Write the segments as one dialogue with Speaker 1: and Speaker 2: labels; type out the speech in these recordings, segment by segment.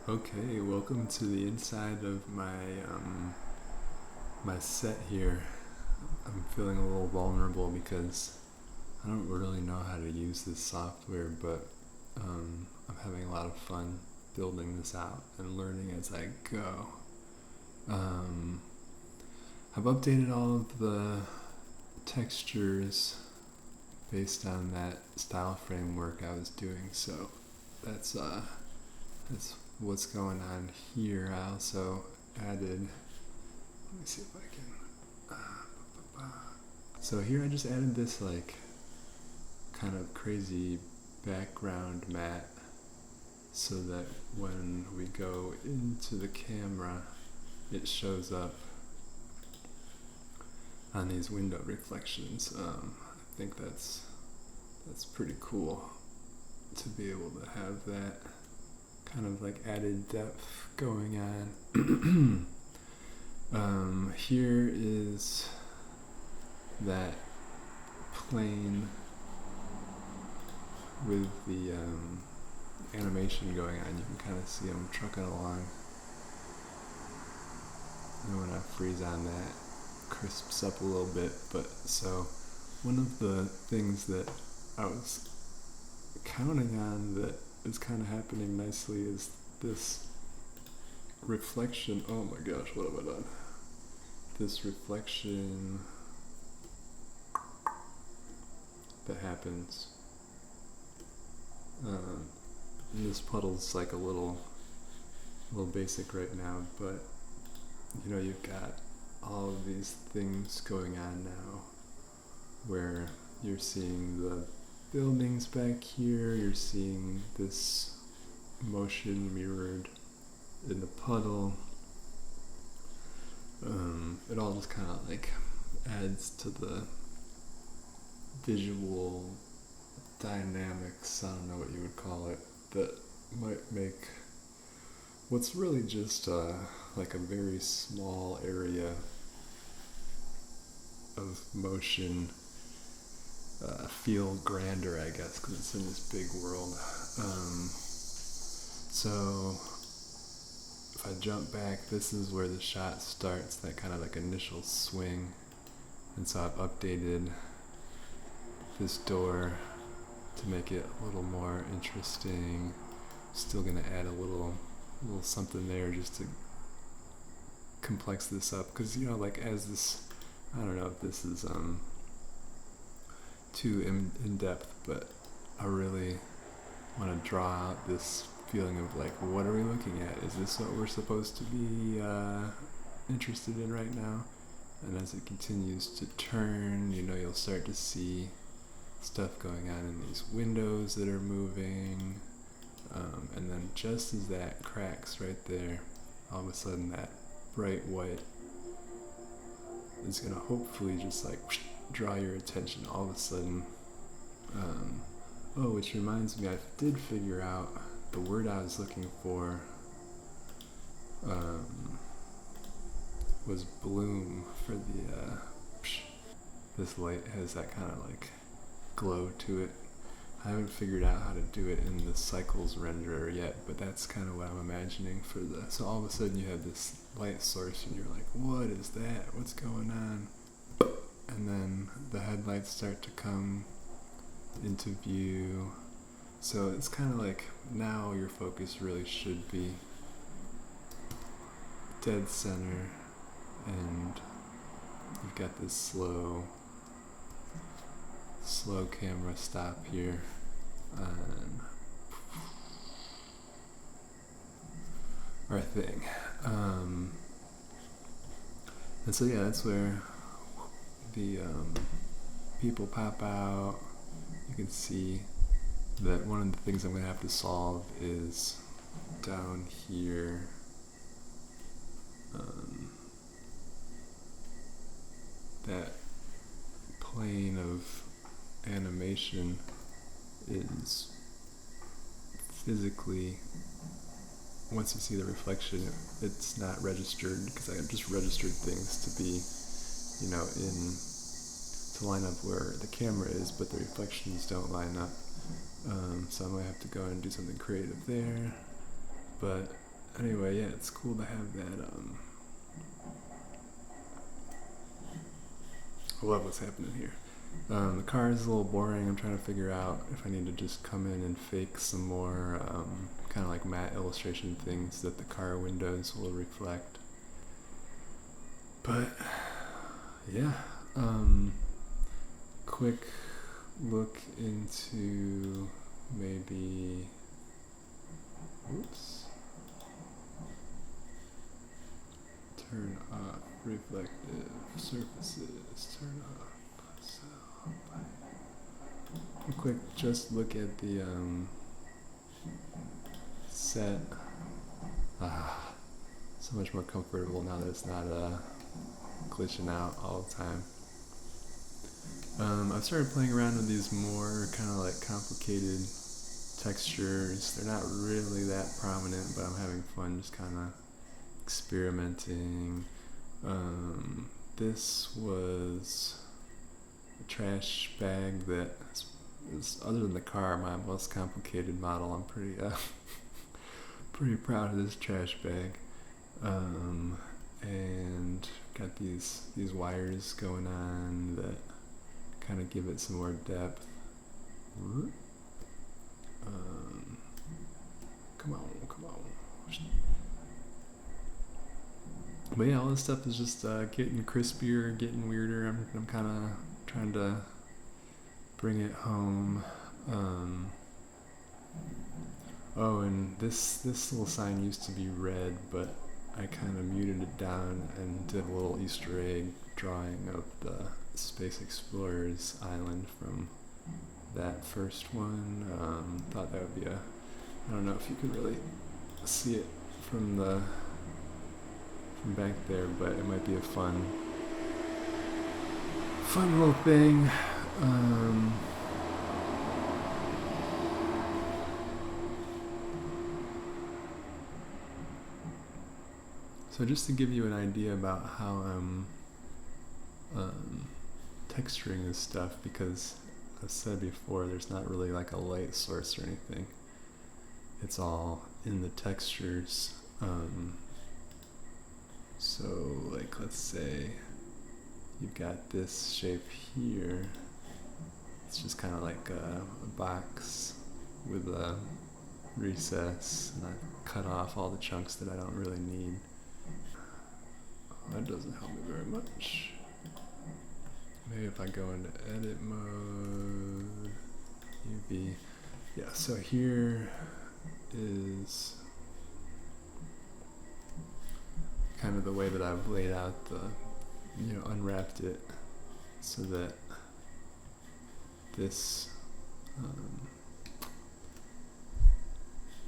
Speaker 1: Okay, welcome to the inside of my set here. I'm feeling a little vulnerable because I don't really know how to use this software, but I'm having a lot of fun building this out and learning as I go. Um, I've updated all of the textures based on that style framework I was doing, so that's what's going on here. I also added, let me see if I can, so here I just added this like kind of crazy background matte so that when we go into the camera it shows up on these window reflections. I think that's pretty cool to be able to have that kind of like added depth going on. Here is that plane with the animation going on. You can kind of see them trucking along. And when I freeze on that, crisps up a little bit. But so one of the things that I was counting on that is kind of happening nicely is this reflection. Oh my gosh, what have I done? This reflection that happens. This puddle's like a little basic right now, but you know, you've got all of these things going on now where you're seeing the buildings back here, you're seeing this motion mirrored in the puddle. It all just kind of like adds to the visual dynamics, I don't know what you would call it, that might make what's really just like a very small area of motion feel grander, I guess, because it's in this big world. So if I jump back, this is where the shot starts, that kind of like initial swing. And so I've updated this door to make it a little more interesting. Still gonna add a little something there just to complex this up, because you know, like as this, I don't know if this is too in depth, but I really want to draw out this feeling of like, what are we looking at? Is this what we're supposed to be interested in right now? And as it continues to turn, you know, you'll start to see stuff going on in these windows that are moving. And then just as that cracks right there, all of a sudden that bright white is going to hopefully just like draw your attention all of a sudden. Which reminds me, I did figure out the word I was looking for was bloom for the this light has that kind of like glow to it. I haven't figured out how to do it in the cycles renderer yet, but that's kind of what I'm imagining for so all of a sudden you have this light source and you're like, what is that? What's going on? And then the headlights start to come into view. So it's kind of like now your focus really should be dead center, and you've got this slow camera stop here on our thing. And so yeah, that's where the people pop out. You can see that one of the things I'm going to have to solve is down here. That plane of animation is physically, once you see the reflection, it's not registered, because I just registered things to be, you know, to line up where the camera is, but the reflections don't line up. So I might have to go and do something creative there. But anyway, yeah, it's cool to have that. I love what's happening here. The car is a little boring. I'm trying to figure out if I need to just come in and fake some more kind of like matte illustration things that the car windows will reflect. But yeah, quick look into maybe, oops, turn off reflective surfaces, turn off. So, quick, just look at the set. So much more comfortable now that it's not glitching out all the time. I've started playing around with these more kind of like complicated textures. They're not really that prominent, but I'm having fun just kind of experimenting. This was a trash bag that is, other than the car, my most complicated model. I'm pretty pretty proud of this trash bag. And got these wires going on that kind of give it some more depth. Come on. But yeah, all this stuff is just getting crispier, getting weirder. I'm kind of trying to bring it home. Oh, and this little sign used to be red, but I kind of muted it down and did a little Easter egg drawing of the Space Explorers island from that first one. Thought that would be I don't know if you could really see it from back there, but it might be a fun little thing. So just to give you an idea about how I'm texturing this stuff, because I've said before, there's not really like a light source or anything. It's all in the textures. So like, let's say you've got this shape here. It's just kind of like a box with a recess, and I cut off all the chunks that I don't really need. That doesn't help me very much. Maybe if I go into edit mode, UV. Yeah, so here is kind of the way that I've laid out the, unwrapped it so that this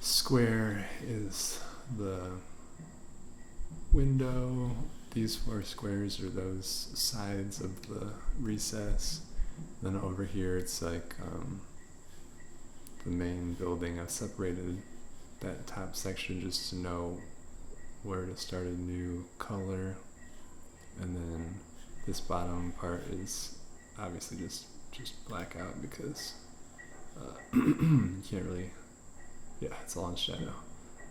Speaker 1: square is the window. These 4 squares are those sides of the recess. Then over here it's like the main building. I've separated that top section just to know where to start a new color. And then this bottom part is obviously just black out because you can't really, it's all in shadow.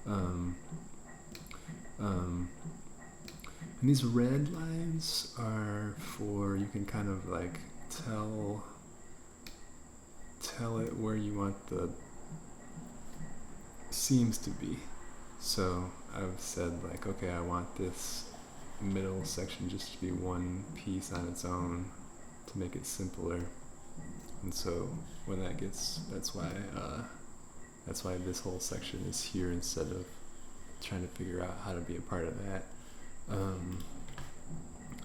Speaker 1: And these red lines are for, you can kind of like tell it where you want the seams to be. So I've said like, okay, I want this middle section just to be one piece on its own to make it simpler. And so when that's why this whole section is here instead of trying to figure out how to be a part of that.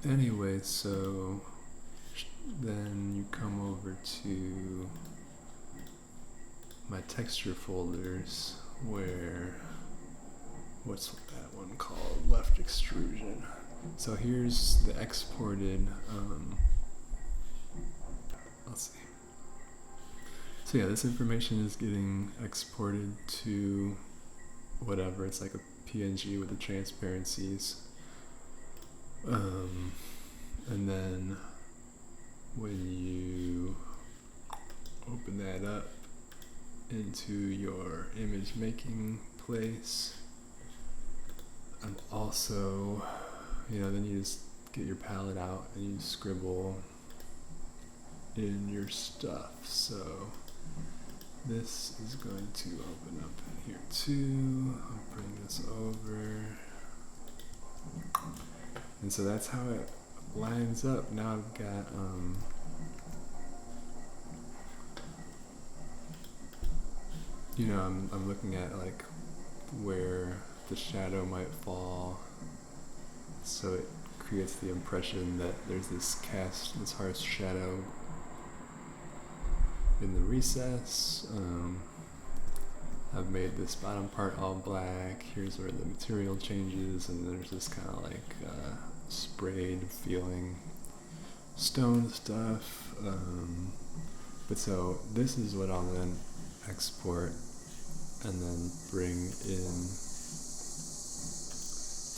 Speaker 1: Anyway, so then you come over to my texture folders where, what's that one called? Left extrusion. So here's the exported, let's see. So yeah, this information is getting exported to whatever, it's like a PNG with the transparencies. And then when you open that up into your image making place, And also, then you just get your palette out and you scribble in your stuff. So this is going to open up here too. I'll bring this over. And so that's how it lines up. Now I've got I'm looking at like where the shadow might fall, so it creates the impression that there's this harsh shadow in the recess. I've made this bottom part all black. Here's where the material changes, and there's this kind of like sprayed feeling stone stuff. But so this is what I'll then export and then bring in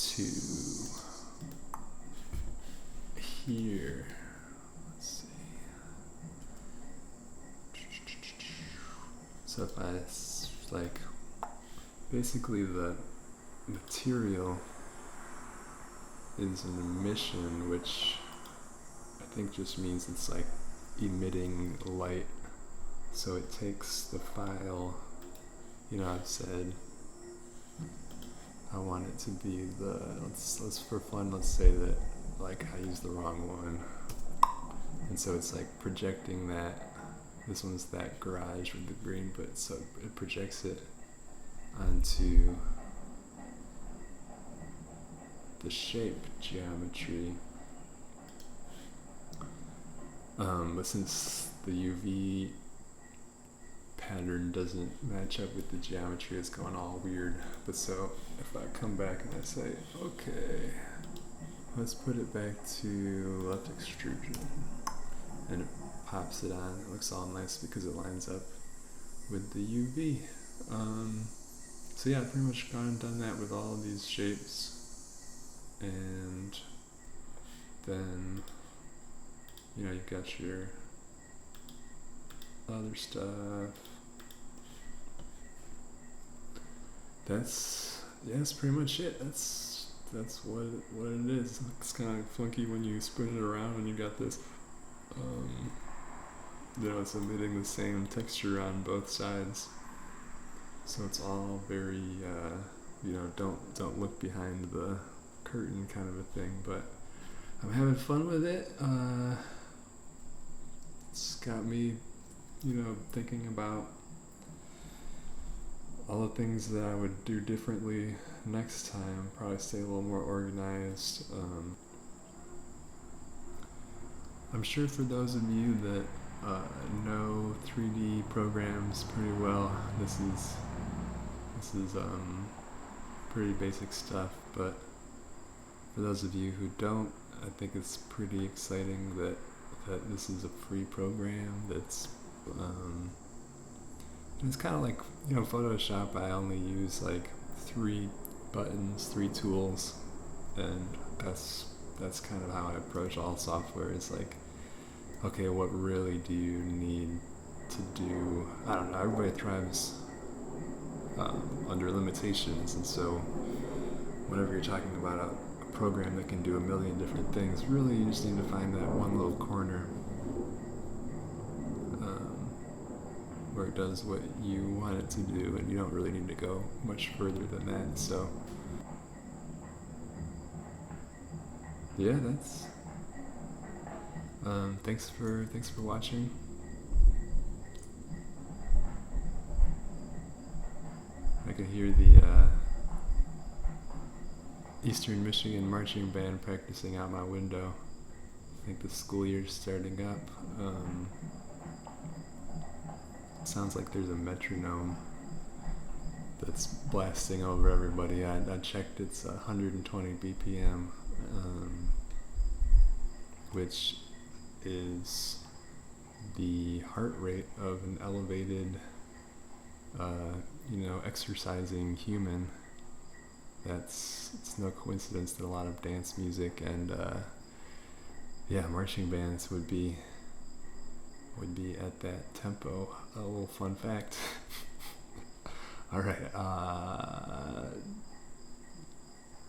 Speaker 1: to here. Let's see. So if I basically the material is an emission, which I think just means it's like emitting light. So it takes the file, I've said I want it to be let's for fun, let's say that like I used the wrong one. And so it's like projecting that. This one's that garage with the green, but so it projects it onto the shape geometry. But since the UV pattern doesn't match up with the geometry, it's going all weird. But so if I come back and I say, okay, let's put it back to left extrusion, and it pops it on, it looks all nice because it lines up with the UV. So yeah, I've pretty much gone and done that with all of these shapes. And then, you've got your other stuff. That's pretty much it. That's what it is. It's kind of funky when you spin it around and you got this. It's emitting the same texture on both sides. So it's all very, don't look behind the curtain kind of a thing. But I'm having fun with it. It's got me, thinking about all the things that I would do differently next time. Probably stay a little more organized. I'm sure for those of you that know 3D programs pretty well, this is pretty basic stuff, but for those of you who don't, I think it's pretty exciting that this is a free program that's it's kind of like, Photoshop. I only use like 3 buttons, 3 tools, and that's kind of how I approach all software. It's like, okay, what really do you need to do? I don't know, everybody thrives under limitations, and so whenever you're talking about a program that can do a million different things, really you just need to find that one little corner where it does what you want it to do, and you don't really need to go much further than that. So yeah, that's thanks for watching. I can hear the Eastern Michigan marching band practicing out my window. I think the school year's starting up. It sounds like there's a metronome that's blasting over everybody. I checked, it's 120 BPM, which is the heart rate of an elevated, exercising human. It's no coincidence that a lot of dance music and marching bands would be at that tempo. A little fun fact. All right.